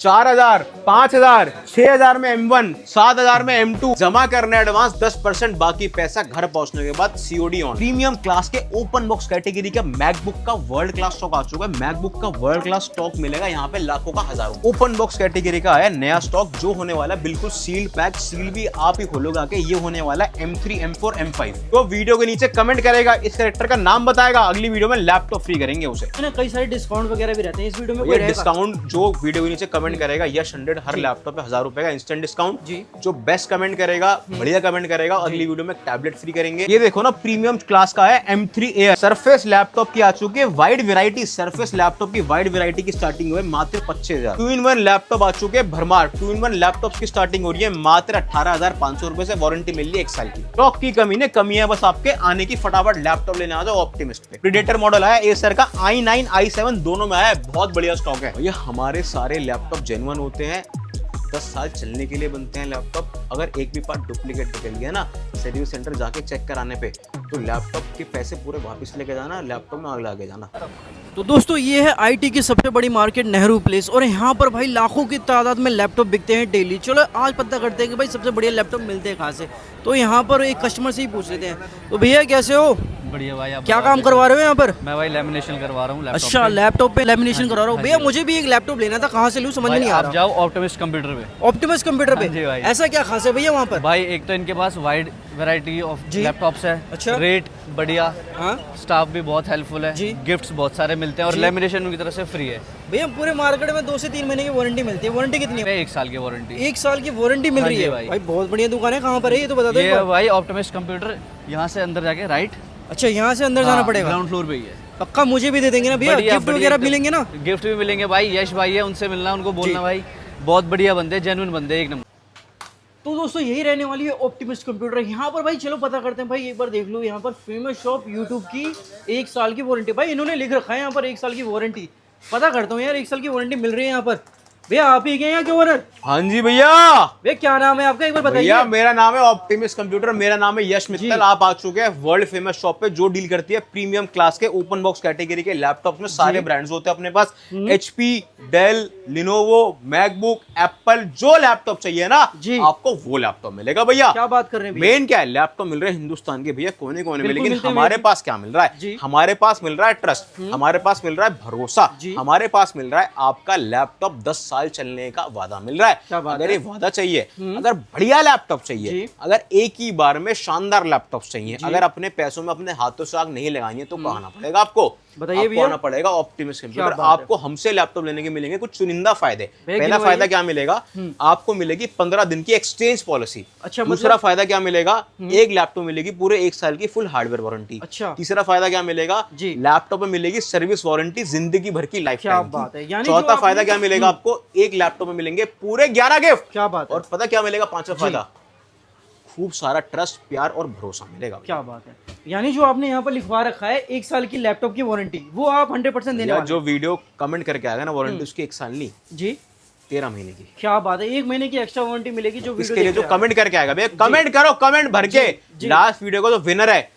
4,000, 5,000, 6,000 में M1, 7,000 में M2 जमा करना एडवांस 10%, बाकी पैसा घर पहुंचने के बाद COD ऑन। प्रीमियम क्लास के ओपन बॉक्स कैटेगरी का मैकबुक का वर्ल्ड क्लास स्टॉक आ चुका है। मैकबुक का वर्ल्ड क्लास स्टॉक मिलेगा यहाँ पे लाखों का हजारों। ओपन बॉक्स कैटेगरी का है नया स्टॉक जो होने वाला है बिल्कुल सील पैक, सील भी आप ही खोलोगे आके। ये होने वाला है M3, M4, M5। तो वीडियो के नीचे कमेंट करेगा, इस कैरेक्टर का नाम बताएगा, अगली वीडियो में लैपटॉप फ्री करेंगे उसे। कई सारे डिस्काउंट वगैरह भी रहते हैं इस वीडियो में। ये डिस्काउंट जो वीडियो के नीचे कमेंट करेगा, यश 100 हर लैपटॉप पे 1000 रुपए का इंस्टेंट डिस्काउंट जी। जो बेस्ट कमेंट करेगा, बढ़िया कमेंट करेगा, अगली वीडियो में टैबलेट फ्री करेंगे। ये देखो ना, प्रीमियम क्लास का है M3 Air। सरफेस लैपटॉप की आ चुकी है वाइड वैरायटी। सरफेस लैपटॉप की वाइड वैरायटी की स्टार्टिंग हुई मात्र 25,000। 2-in-1 लैपटॉप आ चुके हैं भरमार। 2-in-1 लैपटॉप की स्टार्टिंग हो रही है मात्र 18,500 रुपए से। वारंटी मिल रही है 1 साल की। स्टॉक की कमी ने कमी है बस आपके आने की। फटाफट लैपटॉप लेने आ जाओ ऑप्टिमिस्ट पे। प्रीडेटर मॉडल आया एसर का, i9 i7 दोनों में आया है, बहुत बढ़िया स्टॉक है। ये हमारे सारे लैपटॉप जेन्युइन होते हैं, 10 साल चलने के लिए बनते हैं लैपटॉप। अगर एक भी पार्ट डुप्लीकेट निकल गया ना सर्विस सेंटर जाके चेक कराने पे, तो लैपटॉप के पैसे पूरे वापस लेके जाना, लैपटॉप में आग लगा जाना। तो दोस्तों ये है आईटी की सबसे बड़ी मार्केट नेहरू प्लेस, और यहाँ पर भाई लाखों की तादाद में लैपटॉप बिकते हैं डेली। चलो आज पता करते हैं कि भाई सबसे बढ़िया लैपटॉप मिलते हैं कहाँ से। तो यहाँ पर एक कस्टमर से ही पूछ लेते हैं। तो भैया कैसे हो? बढ़िया भाई। आप क्या काम करवा रहे हो यहाँ पर? मैं भाई लेमिनेशन करवा रहा हूँ। अच्छा, लैपटॉप पे लेमिनेशन करवा रहा हूँ। भैया मुझे भी एक लैपटॉप लेना था, कहाँ से लूँ समझ में नहीं आ रहा। आप जाओ ऑप्टिमिस्ट कंप्यूटर पे। ऑप्टिमस कंप्यूटर पे? जी भाई। ऐसा क्या खास है भैया वहाँ पर? भाई एक तो इनके पास वाइड वैरायटी ऑफ लैपटॉप्स है। अच्छा। रेट बढ़िया, हाँ, स्टाफ भी बहुत हेल्पफुल है जी। गिफ्ट्स बहुत सारे मिलते हैं और लेमिनेशन उनकी तरफ से फ्री है। भैया पूरे मार्केट में 2 से 3 महीने की वारंटी मिलती है। वारंटी कितनी है? 1 साल की वारंटी। 1 साल की वारंटी मिल रही है भाई। बहुत बढ़िया दुकान है। कहाँ पर है ये तो बता दो। ये भाई ऑप्टिमिस्ट कंप्यूटर, यहाँ से अंदर जाके राइट। अच्छा, यहाँ से अंदर जाना पड़ेगा? ग्राउंड फ्लोर पे ही है। पक्का मुझे भी दे देंगे ना भैया? गिफ्ट वगैरह मिलेंगे ना? गिफ्ट भी मिलेंगे भाई। यश भाई है, उनसे मिलना, उनको बोलना भाई बहुत बढ़िया बंदे, जेन्युइन बंदे, एक नंबर। तो दोस्तों यही रहने वाली है ऑप्टिमिस्ट कंप्यूटर। यहाँ पर भाई चलो पता करते हैं भाई, एक बार देख लो यहाँ पर फेमस शॉप यूट्यूब की 1 साल की वारंटी। भाई इन्होंने लिख रखा है यहाँ पर 1 साल की वारंटी। पता करता हूँ यार, 1 साल की वारंटी मिल रही है यहाँ पर। भैया आप ही क्या यहाँ के ओनर? हाँ जी भैया। भैया क्या नाम है आपका, एक बार बताइए। भैया मेरा नाम है ऑप्टिमिस्ट कंप्यूटर, मेरा नाम है यश मित्तल। आप आ चुके हैं वर्ल्ड फेमस शॉप पे जो डील करती है प्रीमियम क्लास के ओपन बॉक्स कैटेगरी के लैपटॉप में। सारे ब्रांड्स होते हैं अपने पास, HP, Dell, Lenovo, MacBook, Apple. जो लैपटॉप चाहिए ना जी, आपको वो लैपटॉप मिलेगा भैया। क्या बात कर रहे हैं? मेन क्या है, लैपटॉप मिल रहे हैं हिंदुस्तान के भैया कोने कोने में। लेकिन हमारे पास क्या मिल रहा है? हमारे पास मिल रहा है ट्रस्ट, हमारे पास मिल रहा है भरोसा, हमारे पास मिल रहा है आपका लैपटॉप 10 साल चलने का वादा मिल रहा है। अगर ये वादा चाहिए, अगर बढ़िया लैपटॉप चाहिए, अगर एक ही बार में शानदार लैपटॉप चाहिए, अगर अपने पैसों में अपने हाथों से आग नहीं लगानी है, तो कहना पड़ेगा आपको, बताइए भैया। आना पड़ेगा ऑप्टिमिस्ट कंप्यूटर। आपको हमसे लैपटॉप लेने के मिलेंगे कुछ चुनिंदा फायदे। पहला फायदा क्या मिलेगा? आपको मिलेगी 15 दिन की एक्सचेंज पॉलिसी। अच्छा, दूसरा फायदा क्या मिलेगा? एक लैपटॉप मिलेगी पूरे 1 साल की फुल हार्डवेयर वारंटी। अच्छा। तीसरा फायदा क्या मिलेगा? लैपटॉप में मिलेगी सर्विस वारंटी जिंदगी भर की, लाइफ टाइम। चौथा फायदा क्या मिलेगा आपको? एक लैपटॉप में मिलेंगे पूरे 11 गिफ्ट। क्या बात है। और पता क्या मिलेगा? पांचवा फायदा, खूब सारा ट्रस्ट, प्यार और भरोसा मिलेगा। क्या बात है। यानी जो आपने यहाँ पर लिखवा रखा है 1 साल की लैपटॉप की वारंटी, वो आप 100% देने वाले। जो वीडियो कमेंट करके आएगा ना, वारंटी उसकी 1 साल नहीं जी, 13 महीने की। क्या बात है। 1 महीने की एक्स्ट्रा वारंटी मिलेगी जो इसके लिए जो कमेंट करके आएगा भैया, कमेंट करो, कमेंट भर के। लास्ट वीडियो का जो विनर है,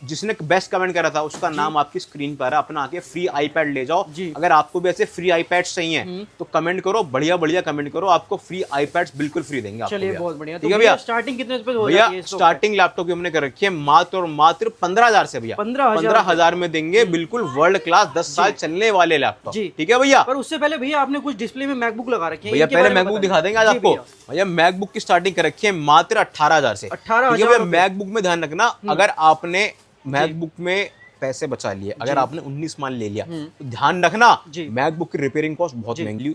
जिसने बेस्ट कमेंट करा था, उसका नाम आपकी स्क्रीन पर है। अपना आके फ्री आईपैड ले जाओ। अगर आपको भी ऐसे फ्री आईपैड चाहिए तो कमेंट करो, बढ़िया बढ़िया कमेंट करो, आपको फ्री आईपैड्स बिल्कुल फ्री देंगे। चलिए बहुत बढ़िया। ठीक है भैया। स्टार्टिंग कितने पे हो भैया? जाती है? स्टार्टिंग लैपटॉप की हमने कर रखी है मात्र और मात्र 15,000 से भैया। 15,000 में देंगे बिल्कुल वर्ल्ड क्लास 10 साल चलने वाले लैपटॉप। ठीक है भैया। पर उससे पहले भैया आपने कुछ डिस्प्ले में मैकबुक लगा रखे हैं। भैया पहले मैकबुक दिखा देंगे आज आपको। भैया मैकबुक की स्टार्टिंग कर रखी है मात्र 18,000 से। 18,000। मैकबुक में ध्यान रखना, अगर आपने मैकबुक में पैसे बचा लिए, अगर आपने 19 मान ले लिया, तो ध्यान रखना मैकबुक की रिपेयरिंग कॉस्ट बहुत महंगी।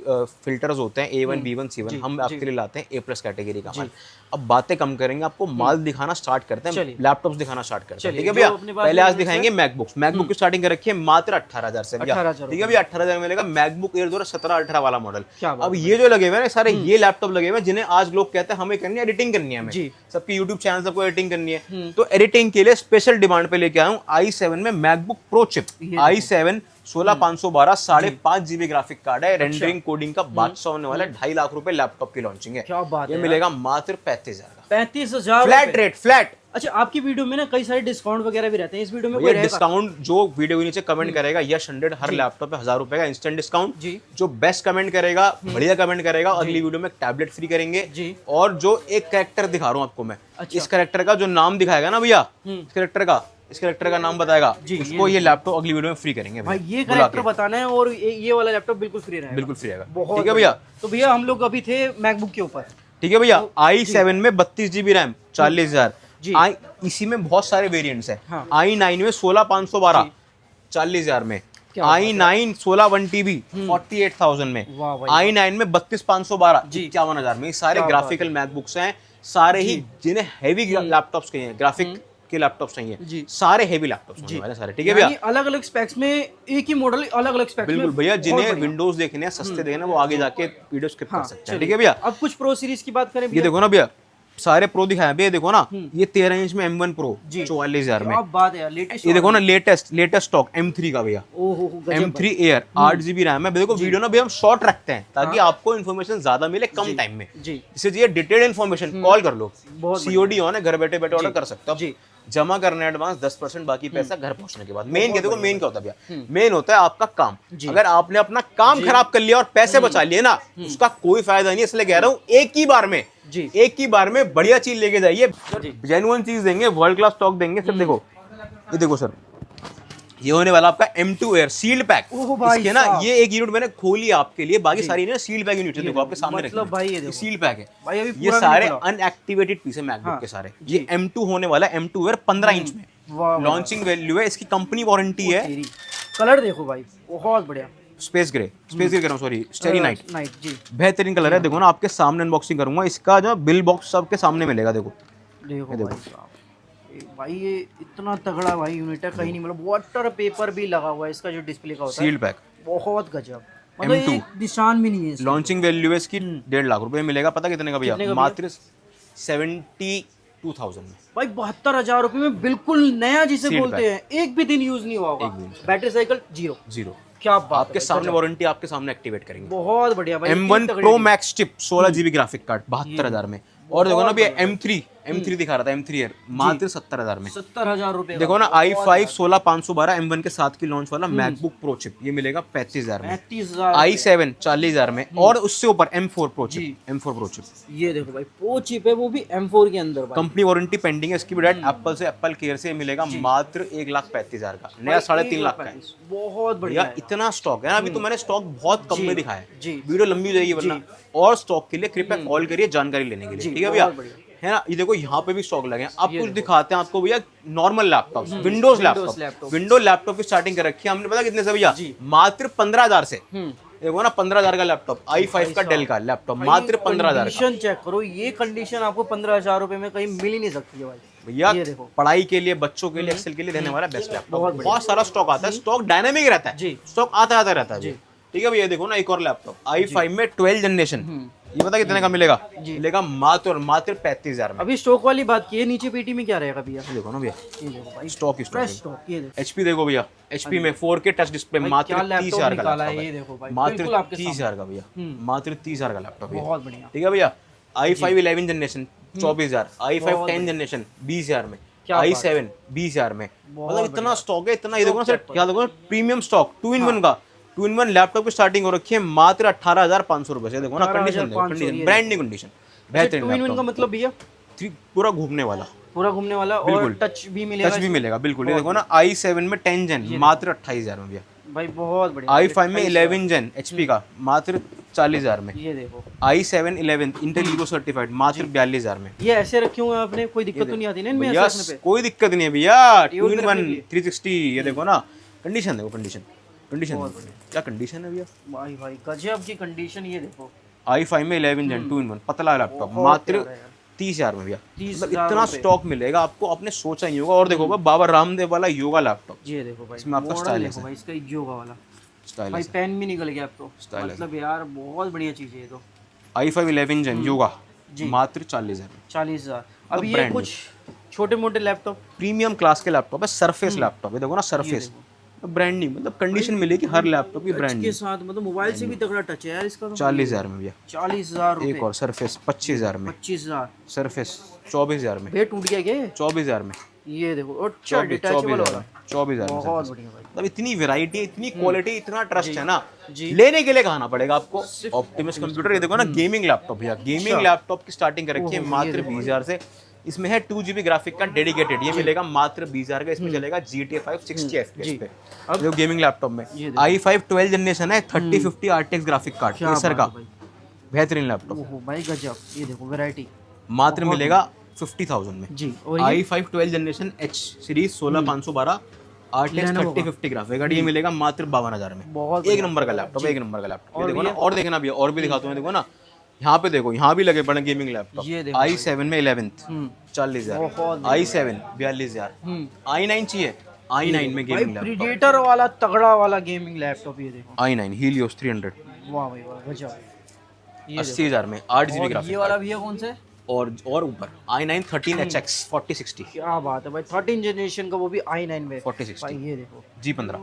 फिल्टर्स होते हैं A1, B1, C1, हम आपके लिए लाते हैं A+ कैटेगरी का माल। अब बातें कम करेंगे, आपको माल दिखाना स्टार्ट करते हैं, लैपटॉप्स दिखाना स्टार्ट करते हैं। ठीक है भैया। पहले आज दिखाएंगे मैकबुक्स। मैकबुक की स्टार्टिंग कर रखी है मात्र 18,000 से भैया। ठीक है भैया। 18,000 मिलेगा मैकबुक एयर 2017-18 वाला मॉडल। अब ये जो लगे हुए हैं सारे, ये लैपटॉप लगे हुए हैं जिन्हें आज लोग कहते हैं हमें करनी है एडिटिंग करनी है, हमें सबकी यूट्यूब चैनल सबको एडिटिंग करनी है, तो एडिटिंग के लिए स्पेशल डिमांड पे लेके आया हूँ i7 में MacBook pro chip. i7 16512 5.5 GB graphic card है। रेंडरिंग कोडिंग का बादशाह होने वाला है। 2.5 लाख रुपए लैपटॉप की लॉन्चिंग है। क्या बात ये मिलेगा मात्र 35,000 का। 35,000 फ्लैट रेट, फ्लैट। अच्छा, आपकी वीडियो में ना कई सारे डिस्काउंट वगैरह भी रहते हैं, इस वीडियो में कोई ये रहेगा? डिस्काउंट जो वीडियो के नीचे कमेंट करेगा यश 100 हर लैपटॉप पे 1000 रुपए का इंस्टेंट डिस्काउंट। जी। जो बेस्ट कमेंट करेगा, बढ़िया कमेंट करेगा, अगली वीडियो में टैबलेट फ्री करेंगे। जी। और जो एक कैरेक्टर दिखा रहा हूँ आपको मैं, अच्छा। इस कैरेक्टर का जो नाम दिखाएगा ना भैया, इस कैरेक्टर का नाम बताएगा, जी, उसको ये लैपटॉप अगली वीडियो में फ्री करेंगे भाई। भैया, ये बुला कैरेक्टर के। बताना है और ये वाला लैपटॉप बिल्कुल फ्री रहेगा। बिल्कुल फ्री रहेगा, बहुत ठीक है भैया। तो भैया हम लोग अभी थे मैकबुक के ऊपर। ठीक है भैया, i7 में 32 GB रैम 40,000। जी। इसी में बहुत सारे वेरिएंट्स हैं। हाँ। i9 में 16,512 40,000 में, क्या बात है। i9 16 1TB 48,000 में, वाह भाई। i9 में 32,512 जी। 51,000 में। ये सारे क्या बात ग्राफिकल मैकबुक्स हैं, सारे ही जिन्हें हैवी लैपटॉप्स के हैं, ग्राफिक के लैपटॉप्स चाहिए, जी। सारे हैवी लैपटॉप्स होने वाले सारे। ठीक है भैया, अलग अलग स्पेक्स में एक ही मॉडल, अलग अलग स्पेक्स में। बिल्कुल भैया। जिन्हें बहुत बढ़िया। विंडोज देखने हैं, सस्ते देखने हैं, वो आगे जाके वीडियो स्किप कर हाँ, सकते हैं। चलिए। ठीक है भैया, अब कुछ प्रो सीरीज की बात करें ये भैया। देखो ना भैया, सारे प्रो दिखाए हैं भैया। देखो ना, ये 13 इंच में M1 Pro जी। 44,000 में। क्या बात है यार, लेटेस्ट। ये देखो ना, लेटेस्ट स्टॉक M3 का भैया, ओहो गजब। M3 Air 8 GB रैम है। देखो वीडियो ना भैया हम शॉर्ट रखते हैं ताकि आपको इन्फॉर्मेशन ज्यादा मिले कम टाइम में। जी। इससे चाहिए डिटेल्ड इन्फॉर्मेशन, कॉल कर लो, बहुत COD ऑन है, घर बैठे बैठे ऑर्डर कर सकते हो। जी। जमा करना है एडवांस 10%, बाकी पैसा घर पहुंचने के बाद। मेन क्या देखो, मेन क्या होता है भैया, मेन होता है आपका काम। अगर आपने अपना काम खराब कर लिया और पैसे बचा लिए ना, उसका कोई फायदा नहीं है। इसलिए कह रहा हूँ एक ही बार में, जी। एक ही बार में बढ़िया चीज लेके जाइए, जेन्युइन चीज देंगे, वर्ल्ड क्लास स्टॉक देंगे। सर देखो, ये देखो सर, ये होने वाला आपका M2 Air सील्ड पैक। ओह भाई इसके ना साहब। ये एक यूनिट मैंने खोली आपके लिए, बाकी सारी ना सील्ड पैक यूनिट है। देखो आपके सामने मतलब भाई ये देखो। सील्ड पैक है भाई अभी ये पूरा सारे नहीं खुला। अनएक्टिवेटेड पीस है मैकबुक हाँ, के सारे। ये M2 होने वाला है, M2 Air 15 इंच में। वाह लॉन्चिंग वैल्यू है, इसकी कंपनी वारंटी है। तेरी कलर देखो भाई, बहुत बढ़िया। स्पेस ग्रे कह रहा हूँ, सॉरी, स्टेरी नाइट। नाइट जी। बेहतरीन कलर है। देखो ना, आपके सामने अनबॉक्सिंग करूंगा, इसका जो बिल बॉक्स सबके सामने मिलेगा। देखो देखो भाई साहब, भाई ये इतना तगड़ा भाई यूनिट है, कहीं नहीं। मतलब वाटर पेपर भी लगा हुआ है इसका, जो डिस्प्ले का होता है। सील्ड पैक, बहुत गजब। मतलब M2 एक निशान भी नहीं है इसका। लॉन्चिंग वैल्यू है इसकी 1.5 लाख रुपए मिलेगा। पता कितने का भैया? कितने का भैया? मात्र 72,000 में। भाई 72,000 रुपए में बिल्कुल नया जिसे Sealed बोलते हैं, एक भी दिन यूज नहीं हुआ होगा। Battery cycle zero. क्या बात आपके है, सामने गजब। वारंटी आपके सामने एक्टिवेट करेंगे। बहुत बढ़िया भाई। M1 इतनी तगड़ी Pro चीज। Max chip 16 GB graphic card 72,000 में। और देखो ना भैया, M3 दिखा रहा था, M3 Air मात्र 70,000 में। 70,000 रुपए। देखो ना, i5 16,512 M1 के साथ की लॉन्च वाला मैकबुक प्रो चिप, ये मिलेगा 35,000 में। 35,000। i7 40,000 में। और उससे ऊपर M4 pro chip, M4 pro chip ये देखो भाई, प्रो चिप है, वो भी M4 के अंदर भाई। कंपनी वारंटी पेंडिंग है इसकी भी। डायरेक्ट एप्पल से, एप्पल केयर से मिलेगा मात्र 1,35,000 का, नया 3.5 लाख का है। बहुत बढ़िया भैया इतना स्टॉक है ना, अभी तो मैंने स्टॉक बहुत कम में दिखाया है। जी। वीडियो लंबी हो जाएगी वरना। और स्टॉक के लिए कृपया कॉल करिए जानकारी लेने के लिए। ठीक है भैया, बहुत बढ़िया। है ना। ये देखो यहाँ पे भी स्टॉक लगे हैं। अब कुछ दिखाते हैं आपको भैया, normal laptop, Windows laptop. Window laptop की स्टार्टिंग कर रखी है हमने, पता कितने से भैया? मात्र 15,000 से। देखो ना, 15,000 का लैपटॉप, i5 का डेल का लैपटॉप, मात्र 15,000 का। कंडीशन चेक करो, ये कंडीशन आपको 15,000 रुपए में कहीं मिल ही नहीं सकती है भाई। भैया ये देखो। पढ़ाई के लिए, बच्चों के लिए, एक्सेल के लिए देने वाला बेस्ट लैपटॉप। बहुत सारा स्टॉक आता है, स्टॉक डायनामिक रहता है। जी। स्टॉक आता रहता है। ठीक है भैया, देखो ना, एक और लैपटॉप i5 में 12 जनरेशन, ये पता कितने का मिलेगा? मिलेगा मात्र 35,000 में। अभी स्टॉक वाली बात की है, नीचे पेटी में क्या रहेगा भैया? देखो ना भैया, ये देखो भाई, स्टॉक फ्रेश स्टॉक। ये देखो HP देखो भैया, HP में 4K टच डिस्प्ले, मात्र क्या 30,000 का निकाला है, लैपटॉप ये है। देखो भाई, मात्र बिल्कुल आपके 30,000 का भैया, मात्र 30,000 का लैपटॉप है। बहुत बढ़िया। ठीक है भैया, i5 11 जनरेशन 24,000, i5 10 जनरेशन 20,000 में, i7 20,000 में। मतलब इतना स्टॉक है, इतना। ये देखो ना सर, क्या देखो, प्रीमियम स्टॉक 2-in-1 का, 2-in-1 लैपटॉप की स्टार्टिंग हो रखी है मात्र 18,500 रुपए से। देखो ना, कंडीशन, ब्रांड न्यू कंडीशन, बेहतरीन। 2-in-1 का मतलब भैया पूरा घूमने वाला, पूरा घूमने वाला, और टच भी मिलेगा। टच भी मिलेगा, बिल्कुल। ये देखो ना, i7 में 10 जन मात्र 28,000 में भैया। भाई बहुत बढ़िया। i5 में 11 जन HP का मात्र 40,000 में। ये देखो, i7 11 इंटेल ईगो सर्टिफाइड मात्र 42,000 में। ये ऐसे रखे हुए हैं आपने, कोई दिक्कत तो नहीं आती ना इनमें ऐसे भैया रखने पे? कोई दिक्कत नहीं है भैया। Use 2-in-1 रखने की। 360, ये देखो ना, कंडीशन देखो, कंडीशन क्या कंडीशन है भैया। भाई भाई गजब की कंडीशन। ये देखो, i5 में 11 जन 2-in-1 पतला लैपटॉप मात्र 30,000 में भैया। 30,000 मतलब इतना स्टॉक मिलेगा आपको, आपने सोचा नहीं होगा। और देखो बाबा रामदेव वाला योगा लैपटॉप, ये देखो भाई, इसमें आपका मॉडल स्टाइलिश देखो भाई, इसका योगा वाला स्टाइल भाई, पेन भी निकल गया अब तो। Stylish मतलब यार बहुत बढ़िया चीज है ये तो। i5 11 जन योगा मात्र 40,000 में। 40,000। अब ये कुछ छोटे मोटे लैपटॉप, प्रीमियम क्लास के लैपटॉप है, सरफेस लैपटॉप है। देखो ना, सरफेस ब्रांड नहीं, मतलब कंडीशन मिलेगी हर लैपटॉप की ब्रांड के साथ मतलब मोबाइल से भी तगड़ा टच है यार इसका तो। 40,000 में भैया। 40,000 एक और सरफेस 25,000 में, 25,000 सरफेस 24,000 में, भैया टूट गया क्या ये? 24,000 में, ये देखो अच्छा डिटैचेबल वाला 24,000 में बहुत Surface। बढ़िया भाई। मतलब इतनी वैरायटी, इतनी क्वालिटी, इतना ट्रस्ट है ना, जी। लेने के लिए कहाना पड़ेगा आपको। ऑप्टिमस कंप्यूटर, ये देखो ना गेमिंग लैपटॉप भैया, गेमिंग लैपटॉप की स्टार्टिंग कर रखी है मात्र 20,000 से। इसमें है 2 GB ग्राफिक का डेडिकेटेड, ये मिलेगा मात्र 20,000 का। इसमें चलेगा GTA 5 60 FPS पे। अब जो गेमिंग लैपटॉप में i5 12 जनरेशन है, 3050 RTX ग्राफिक कार्ड एसर का, बेहतरीन लैपटॉप ओहो भाई गजब। ये देखो वैरायटी मात्र मिलेगा 50,000 में। जी। और i5 12 generation H series 16512 RTX 3050 graphic card, ये मिलेगा मात्र 52,000 में। बहुत एक नंबर का लैपटॉप, एक नंबर का लैपटॉप। ये देखो ना, और देखना भी है, और भी दिखाता हूँ, देखो ना यहाँ पे, देखो यहाँ भी लगे पड़े गेमिंग लैपटॉप। ये देखो i7 में 11th 40,000, i7 42,000, i9 चाहिए, i9 में भाई गेमिंग लैपटॉप, प्रीडेटर वाला तगड़ा वाला गेमिंग लैपटॉप। ये देखो i9 Helios 300 वाह भाई वाह गजब। ये 80,000 में 8 GB और ग्राफिक ये वाला भैया कौन सा है? और ऊपर i9 13HX 4060 क्या बात है भाई, 13 जनरेशन का, वो भी i9 में 4060 भाई। ये देखो G15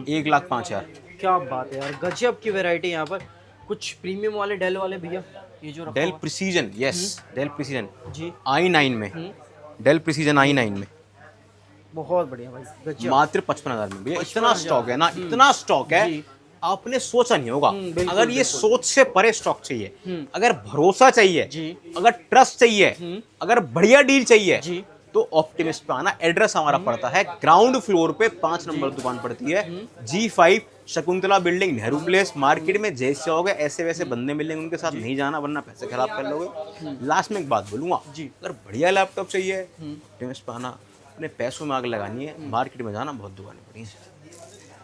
1,05,000। क्या बात है यार, गजब की वैरायटी यहाँ पर। कुछ प्रीमियम वाले डेल वाले भैया, ये जो रखा डेल हुआ- प्रिसीजन, यस डेल प्रिसीजन जी i9 में, डेल प्रिसीजन i9 में बहुत बढ़िया भाई गजब। मात्र 55,000 में भैया। इतना स्टॉक है ना, इतना स्टॉक है, आपने सोचा नहीं होगा। अगर ये सोच से परे स्टॉक चाहिए, अगर भरोसा चाहिए जी। अगर ट्रस्ट चाहिए, अगर बढ़िया डील चाहिए, जी। तो ऑप्टिमिस्ट पे आना। एड्रेस हमारा पड़ता है ग्राउंड फ्लोर पे, 5 नंबर दुकान पड़ती है, G5 Shakuntala building, Nehru place. Market में जैसे आओगे ऐसे वैसे बंदे मिलेंगे, उनके साथ नहीं जाना वरना पैसे खराब कर लोगे। लास्ट में एक बात बोलूंगा, अगर बढ़िया लैपटॉप चाहिए ऑप्टिमिस्ट पे आना। अपने पैसों में आग लगानी है, मार्केट में जाना बहुत दुकानें पड़ी हैं।